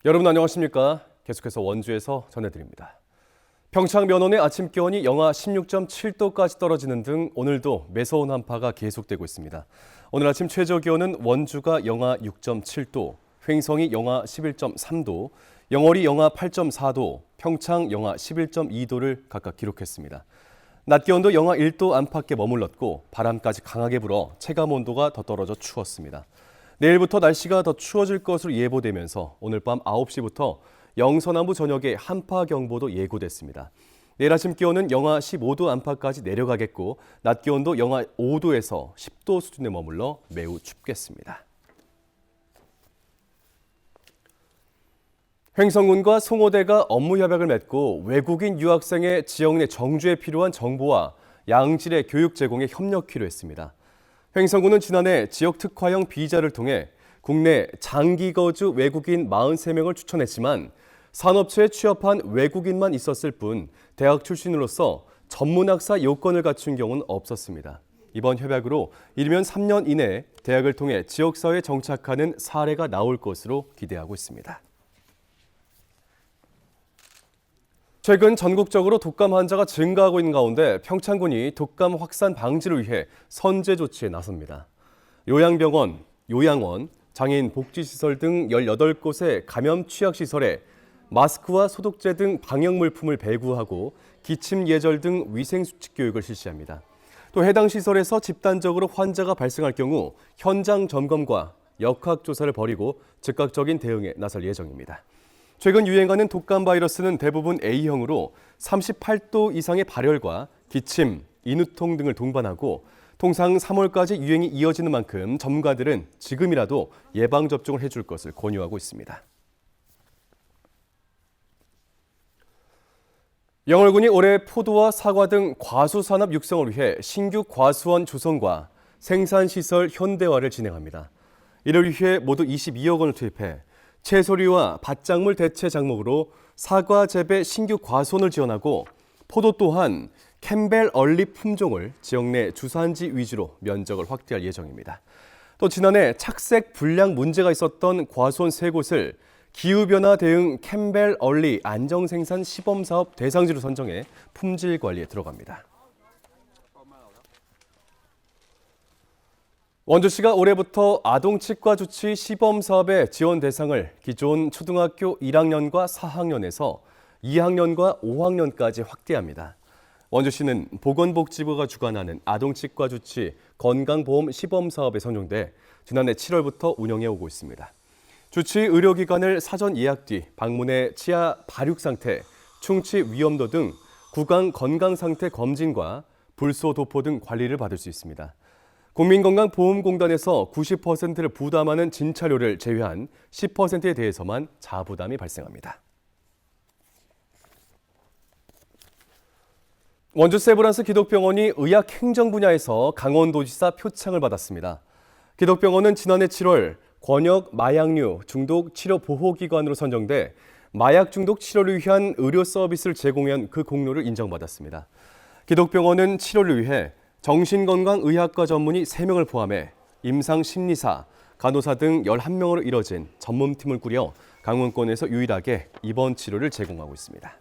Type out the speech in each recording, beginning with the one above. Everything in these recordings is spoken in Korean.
여러분 안녕하십니까? 계속해서 원주에서 전해드립니다. 평창 면원의 아침 기온이 영하 16.7도까지 떨어지는 등 오늘도 매서운 한파가 계속되고 있습니다. 오늘 아침 최저 기온은 원주가 영하 6.7도, 횡성이 영하 11.3도, 영월이 영하 8.4도, 평창 영하 11.2도를 각각 기록했습니다. 낮 기온도 영하 1도 안팎에 머물렀고 바람까지 강하게 불어 체감 온도가 더 떨어져 추웠습니다. 내일부터 날씨가 더 추워질 것으로 예보되면서 오늘 밤 9시부터 영서남부 전역에 한파 경보도 예고됐습니다. 내일 아침 기온은 영하 15도 안팎까지 내려가겠고 낮 기온도 영하 5도에서 10도 수준에 머물러 매우 춥겠습니다. 횡성군과 송호대가 업무 협약을 맺고 외국인 유학생의 지역 내 정주에 필요한 정보와 양질의 교육 제공에 협력키로 했습니다. 횡성군은 지난해 지역 특화형 비자를 통해 국내 장기 거주 외국인 43명을 추천했지만 산업체에 취업한 외국인만 있었을 뿐 대학 출신으로서 전문학사 요건을 갖춘 경우는 없었습니다. 이번 협약으로 이르면 3년 이내 대학을 통해 지역사회에 정착하는 사례가 나올 것으로 기대하고 있습니다. 최근 전국적으로 독감 환자가 증가하고 있는 가운데 평창군이 독감 확산 방지를 위해 선제 조치에 나섭니다. 요양병원, 요양원, 장애인 복지시설 등 18곳의 감염 취약시설에 마스크와 소독제 등 방역 물품을 배구하고 기침 예절 등 위생수칙 교육을 실시합니다. 또 해당 시설에서 집단적으로 환자가 발생할 경우 현장 점검과 역학조사를 벌이고 즉각적인 대응에 나설 예정입니다. 최근 유행하는 독감 바이러스는 대부분 A형으로 38도 이상의 발열과 기침, 인후통 등을 동반하고 통상 3월까지 유행이 이어지는 만큼 전문가들은 지금이라도 예방접종을 해줄 것을 권유하고 있습니다. 영월군이 올해 포도와 사과 등 과수산업 육성을 위해 신규 과수원 조성과 생산시설 현대화를 진행합니다. 이를 위해 모두 22억 원을 투입해 채소류와 밭작물 대체 작목으로 사과 재배 신규 과수원을 지원하고 포도 또한 캠벨 얼리 품종을 지역 내 주산지 위주로 면적을 확대할 예정입니다. 또 지난해 착색 불량 문제가 있었던 과수원 3곳을 기후변화 대응 캠벨 얼리 안정생산 시범사업 대상지로 선정해 품질 관리에 들어갑니다. 원주시가 올해부터 아동치과 주치 시범사업의 지원 대상을 기존 초등학교 1학년과 4학년에서 2학년과 5학년까지 확대합니다. 원주시는 보건복지부가 주관하는 아동치과 주치 건강보험 시범사업에 선정돼 지난해 7월부터 운영해 오고 있습니다. 주치 의료기관을 사전 예약 뒤 방문해 치아 발육 상태, 충치 위험도 등 구강 건강 상태 검진과 불소 도포 등 관리를 받을 수 있습니다. 국민건강보험공단에서 90%를 부담하는 진찰료를 제외한 10%에 대해서만 자부담이 발생합니다. 원주 세브란스 기독병원이 의학행정 분야에서 강원도지사 표창을 받았습니다. 기독병원은 지난해 7월 권역 마약류 중독 치료 보호기관으로 선정돼 마약 중독 치료를 위한 의료 서비스를 제공한 그 공로를 인정받았습니다. 기독병원은 치료를 위해 정신건강의학과 전문의 3명을 포함해 임상심리사, 간호사 등 11명으로 이뤄진 전문팀을 꾸려 강원권에서 유일하게 입원 치료를 제공하고 있습니다.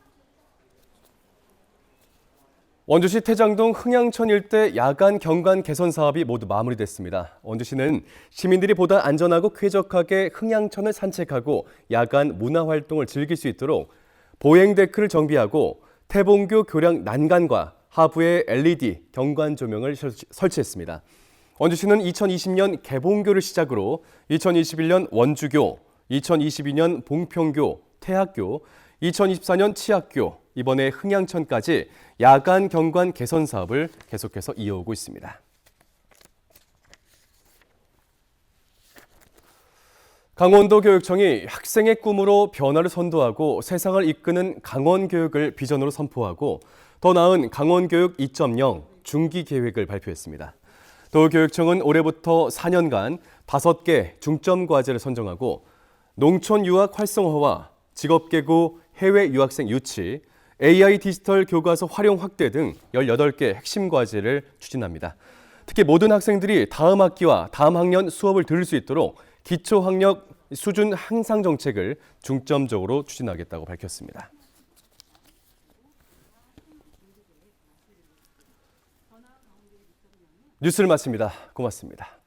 원주시 태장동 흥양천 일대 야간 경관 개선 사업이 모두 마무리됐습니다. 원주시는 시민들이 보다 안전하고 쾌적하게 흥양천을 산책하고 야간 문화활동을 즐길 수 있도록 보행데크를 정비하고 태봉교 교량 난간과 하부에 LED 경관 조명을 설치했습니다. 원주시는 2020년 개봉교를 시작으로 2021년 원주교, 2022년 봉평교, 태학교, 2024년 치학교, 이번에 흥양천까지 야간 경관 개선 사업을 계속해서 이어오고 있습니다. 강원도교육청이 학생의 꿈으로 변화를 선도하고 세상을 이끄는 강원교육을 비전으로 선포하고 더 나은 강원교육 2.0 중기 계획을 발표했습니다. 도교육청은 올해부터 4년간 5개 중점 과제를 선정하고 농촌 유학 활성화와 직업계고 해외 유학생 유치, AI 디지털 교과서 활용 확대 등 18개 핵심 과제를 추진합니다. 특히 모든 학생들이 다음 학기와 다음 학년 수업을 들을 수 있도록 기초학력 수준 향상 정책을 중점적으로 추진하겠다고 밝혔습니다. 뉴스를 마칩니다. 고맙습니다.